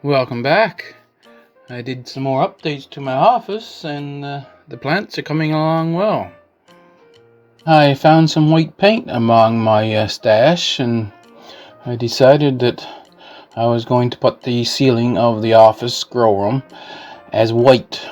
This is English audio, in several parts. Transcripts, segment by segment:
Welcome back. I did some more updates to my office and the plants are coming along well. I found some white paint among my stash and I decided that I was going to put the ceiling of the office grow room as white.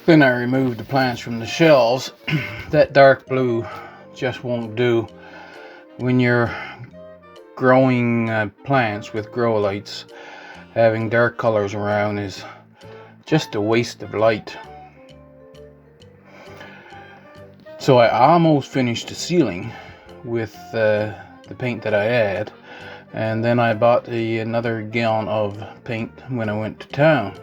Then I removed the plants from the shelves. That dark blue just won't do when you're growing plants with grow lights. Having dark colors around is just a waste of light. So I almost finished the ceiling with the paint that I had, and then I bought another gallon of paint when I went to town.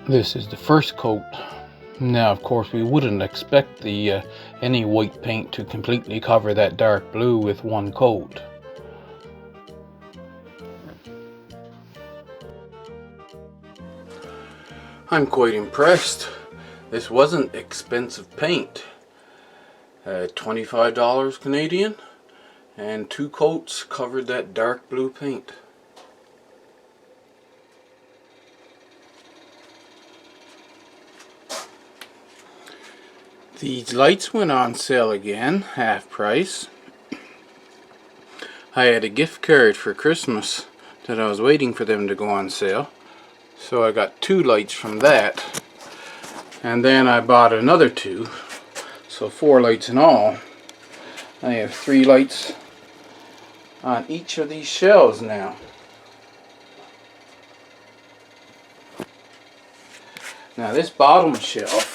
This is the first coat. Now, of course, we wouldn't expect any white paint to completely cover that dark blue with one coat. I'm quite impressed. This wasn't expensive paint. $25 Canadian, and 2 coats covered that dark blue paint. These lights went on sale again, half price. I had a gift card for Christmas that I was waiting for them to go on sale. So I got 2 lights from that. And then I bought another 2. So 4 lights in all. I have 3 lights on each of these shelves now. Now this bottom shelf,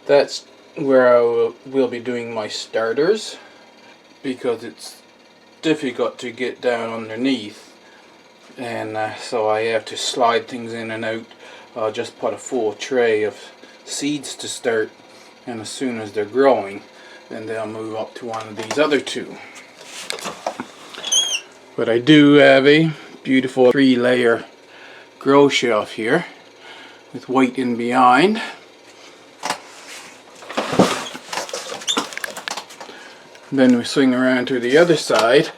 that's where I will be doing my starters, because it's difficult to get down underneath, and so I have to slide things in and out. I'll just put a full tray of seeds to start, and as soon as they're growing, then they'll move up to one of these other 2. But I do have a beautiful 3-layer grow shelf here with white in behind. Then we swing around to the other side.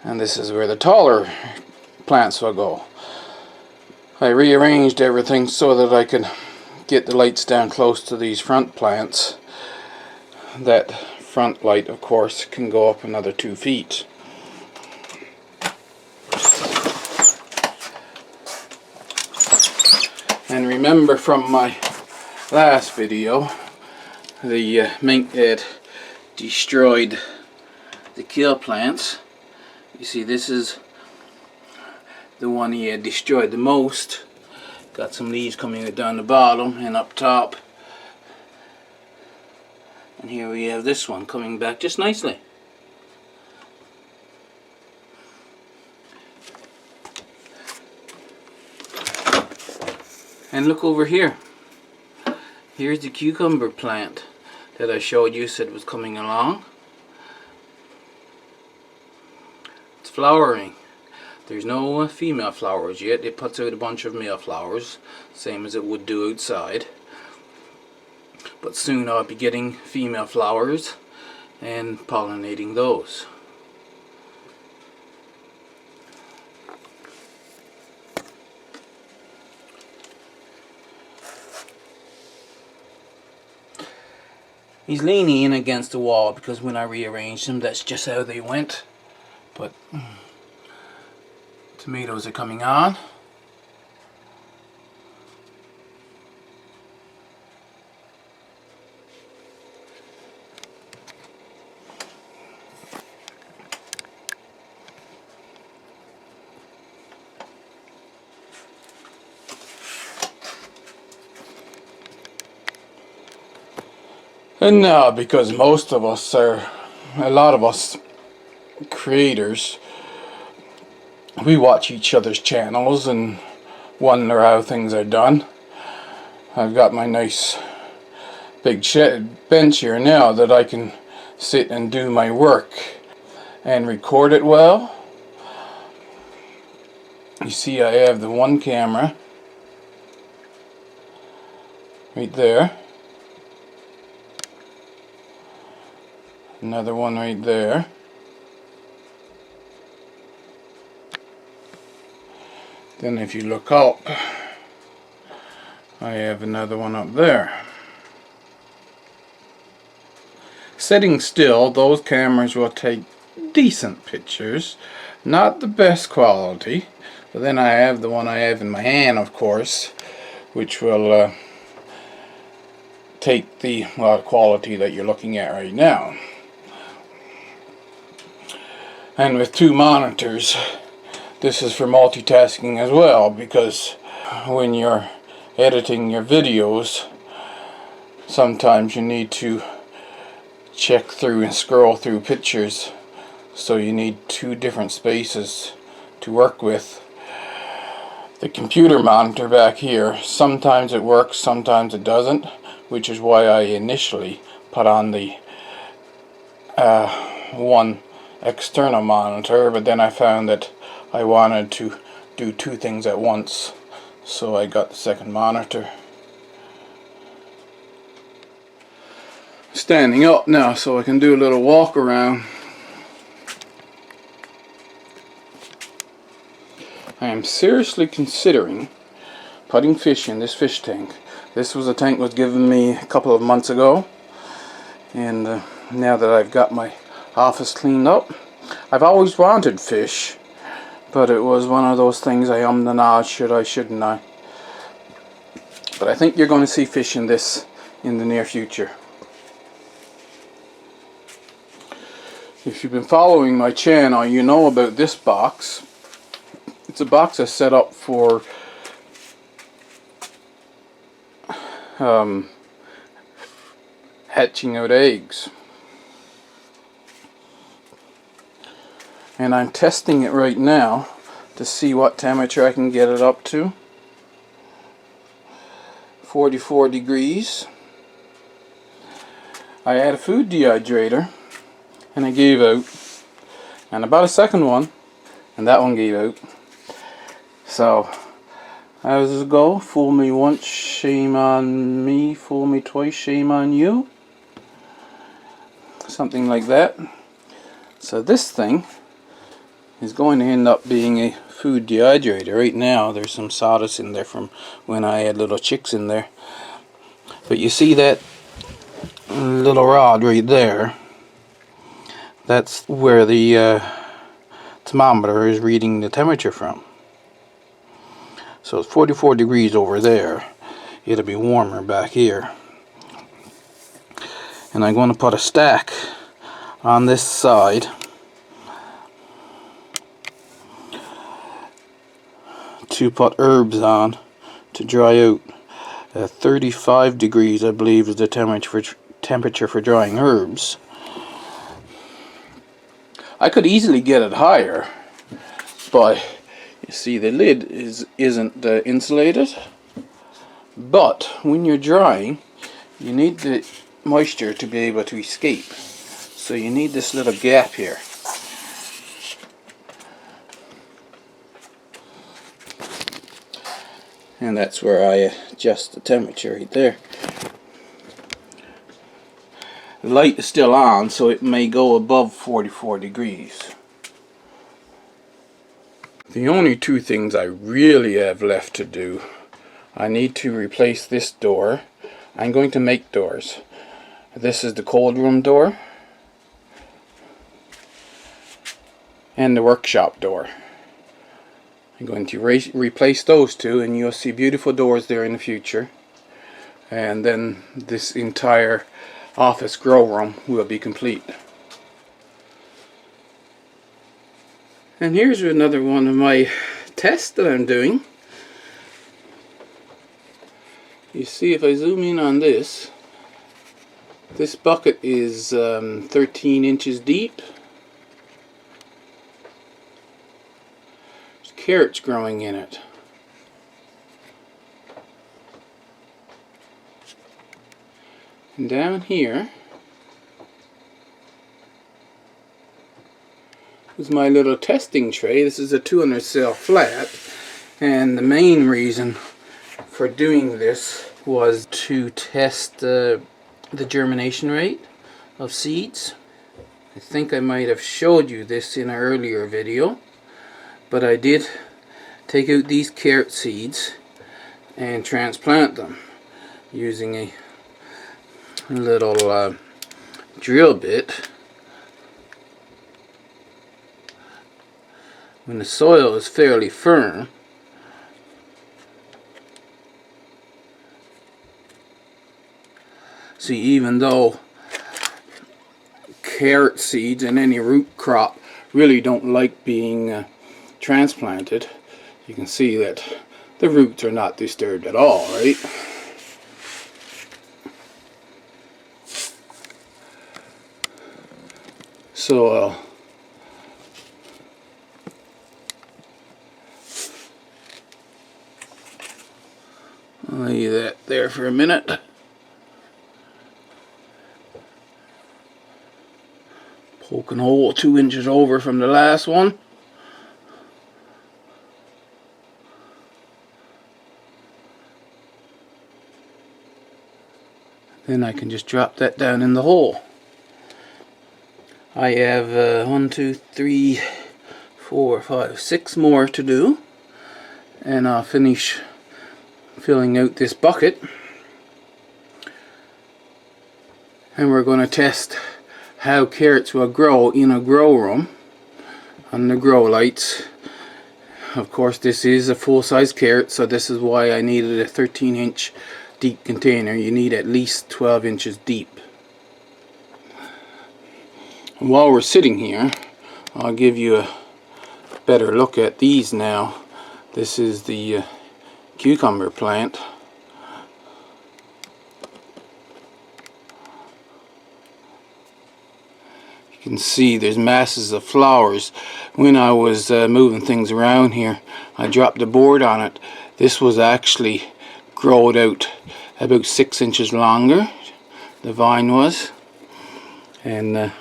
And this is where the taller plants will go. I rearranged everything so that I could get the lights down close to these front plants. That front light, of course, can go up another 2 feet. And remember from my last video, the mink had destroyed the kill plants. You see, this is the one he had destroyed the most. Got some leaves coming down the bottom and up top. And here we have this one coming back just nicely. And look over here. Here's the cucumber plant that I showed you, said was coming along. It's flowering. There's no female flowers yet. It puts out a bunch of male flowers, same as it would do outside. But soon I'll be getting female flowers and pollinating those. He's leaning in against the wall because when I rearranged them, that's just how they went. But tomatoes are coming on. And now, because most of us are, a lot of us creators, we watch each other's channels and wonder how things are done. I've got my nice big bench here now that I can sit and do my work and record it well. You see, I have the one camera right there, another one right there, then if you look up, I have another one up there. Sitting still, those cameras will take decent pictures, not the best quality, but then I have the one I have in my hand, of course, which will take the quality that you're looking at right now. And with two monitors, this is for multitasking as well, because when you're editing your videos, sometimes you need to check through and scroll through pictures, so you need two different spaces to work with. The computer monitor back here, sometimes it works, sometimes it doesn't, which is why I initially put on the one external monitor, but then I found that I wanted to do two things at once, so I got the second monitor. Standing up now so I can do a little walk around. I am seriously considering putting fish in this fish tank. This was a tank was given me a couple of months ago, and now that I've got my office cleaned up, I've always wanted fish, but it was one of those things I ummed and ahed, should I, shouldn't I? But I think you're going to see fish in this in the near future. If you've been following my channel, you know about this box. It's a box I set up for hatching out eggs. And I'm testing it right now to see what temperature I can get it up to. 44 degrees. I had a food dehydrator and it gave out, and about a second one, and that one gave out. So how does it go? Fool me once, shame on me. Fool me twice, shame on you. Something like that. So this thing is going to end up being a food dehydrator. Right now there's some sawdust in there from when I had little chicks in there. But you see that little rod right there? That's where the thermometer is reading the temperature from. So it's 44 degrees over there. It'll be warmer back here. And I'm going to put a stack on this side to put herbs on to dry out. 35 degrees, I believe, is the temperature for drying herbs. I could easily get it higher, but you see the lid isn't insulated. But when you're drying, you need the moisture to be able to escape. So you need this little gap here. And that's where I adjust the temperature right there. The light is still on, so it may go above 44 degrees. The only two things I really have left to do, I need to replace this door. I'm going to make doors. This is the cold room door and the workshop door. I'm going to replace those two, and you'll see beautiful doors there in the future. And then this entire office grow room will be complete. And here's another one of my tests that I'm doing. You see, if I zoom in on this bucket is 13 inches deep. There's carrots growing in it. And down here is my little testing tray. This is a 200 cell flat, and the main reason for doing this was to test the germination rate of seeds. I think I might have showed you this in an earlier video, but I did take out these carrot seeds and transplant them using a little drill bit. When the soil is fairly firm, see, even though carrot seeds and any root crop really don't like being transplanted, you can see that the roots are not disturbed at all, right? So I'll leave that there for a minute. Poking a hole 2 inches over from the last one. Then I can just drop that down in the hole. I have 1, 2, 3, 4, 5, 6 more to do, and I'll finish filling out this bucket. And we're going to test how carrots will grow in a grow room on the grow lights. Of course, this is a full-size carrot, so this is why I needed a 13-inch deep container. You need at least 12 inches deep. And while we're sitting here, I'll give you a better look at these now. This is the cucumber plant. You can see there's masses of flowers. When I was moving things around here, I dropped the board on it. This was actually growed out about 6 inches longer, the vine was, and of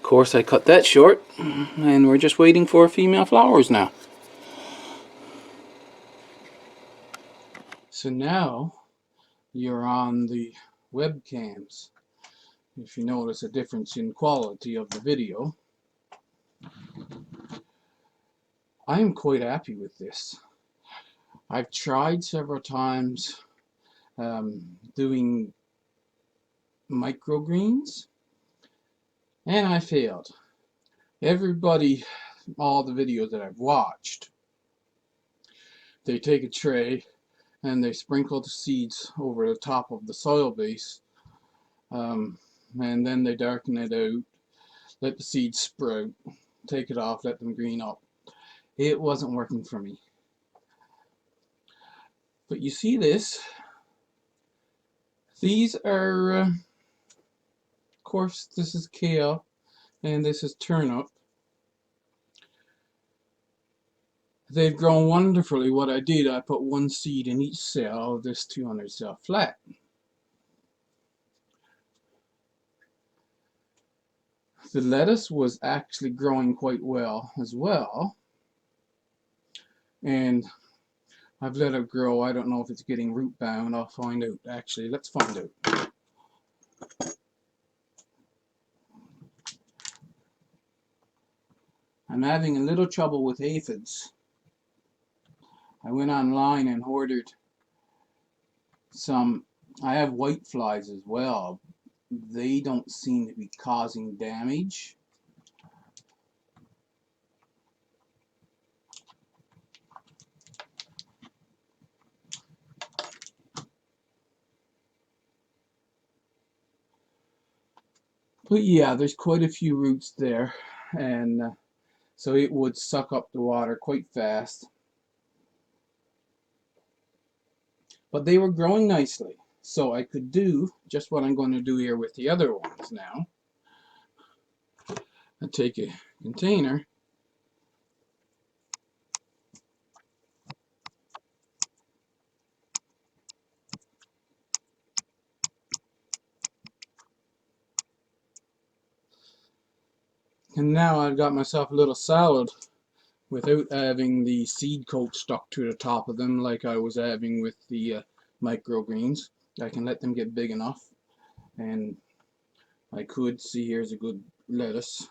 course I cut that short, and we're just waiting for female flowers now. So now you're on the webcams. If you notice a difference in quality of the video, I am quite happy with this. I've tried several times doing microgreens, and I failed. Everybody, all the videos that I've watched, they take a tray and they sprinkle the seeds over the top of the soil base, and then they darken it out, let the seeds sprout, take it off, let them green up. It wasn't working for me. But you see this? These are, of course, this is kale and this is turnip. They've grown wonderfully. What I did, I put 1 seed in each cell of this 200 cell flat. The lettuce was actually growing quite well as well, and I've let it grow. I don't know if it's getting root bound. I'll find out. Actually, let's find out. I'm having a little trouble with aphids. I went online and ordered some. I have white flies as well, they don't seem to be causing damage. But yeah, there's quite a few roots there, and so it would suck up the water quite fast. But they were growing nicely, so I could do just what I'm going to do here with the other ones now. I take a container, and now I've got myself a little salad without having the seed coat stuck to the top of them like I was having with the microgreens. I can let them get big enough, and I could see here's a good lettuce.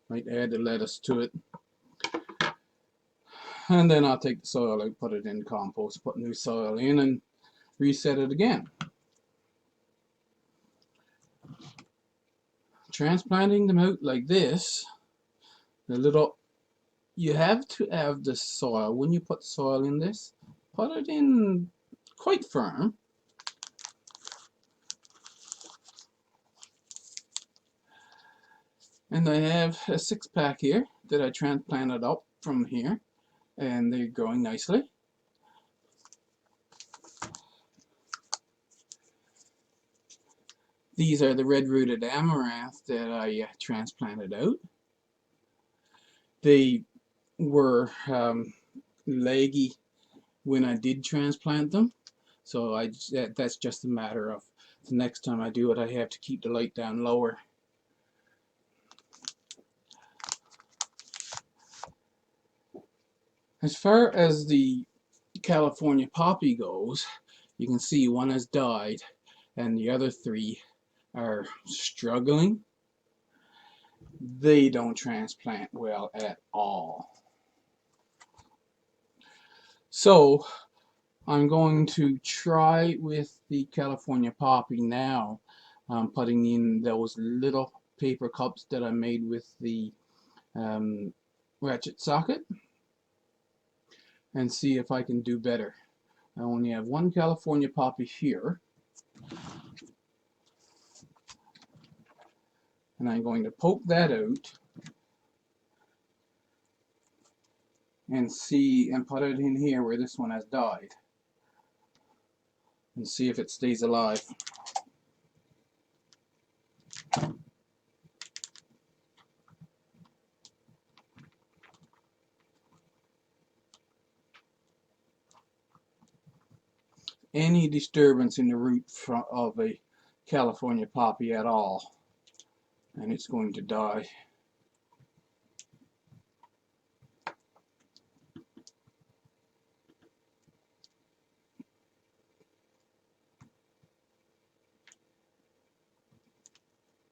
Might add the lettuce to it, and then I'll take the soil out, put it in compost, put new soil in, and reset it again. Transplanting them out like this, you have to have the soil, when you put soil in this, put it in quite firm. And I have a 6-pack here that I transplanted up from here, and they're growing nicely. These are the red-rooted amaranth that I transplanted out. They were leggy when I did transplant them, so that's just a matter of the next time I do it, I have to keep the light down lower. As far as the California poppy goes, you can see one has died and the other 3 are struggling. They don't transplant well at all. So I'm going to try with the California poppy now. I'm putting in those little paper cups that I made with the ratchet socket, and see if I can do better. I only have 1 California poppy here, and I'm going to poke that out and see, and put it in here where this one has died, and see if it stays alive. Any disturbance in the root of a California poppy at all, and it's going to die.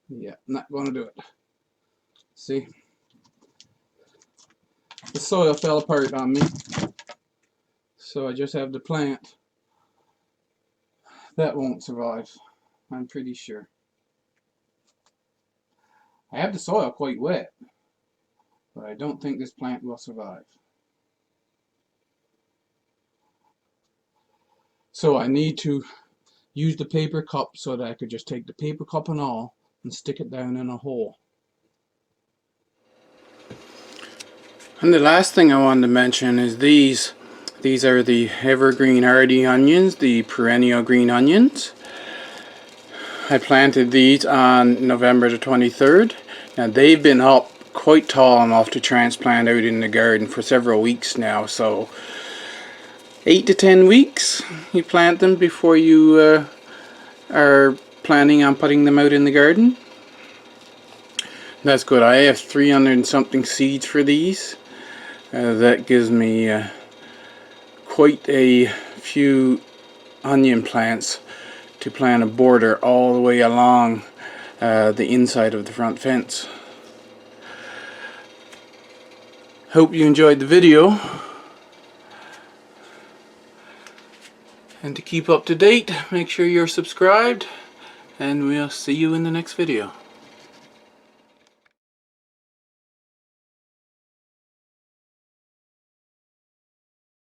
Yeah, not going to do it. See? The soil fell apart on me, so I just have the plant. That won't survive, I'm pretty sure. I have the soil quite wet, but I don't think this plant will survive. So I need to use the paper cup so that I could just take the paper cup and all and stick it down in a hole. And the last thing I wanted to mention is these. These are the Evergreen hardy onions, the perennial green onions. I planted these on November the 23rd. Now they've been up quite tall enough to transplant out in the garden for several weeks now, so 8 to 10 weeks you plant them before you are planning on putting them out in the garden. That's good. I have 300 and something seeds for these. That gives me quite a few onion plants to plant a border all the way along the inside of the front fence. Hope you enjoyed the video. And to keep up to date, make sure you're subscribed and we'll see you in the next video.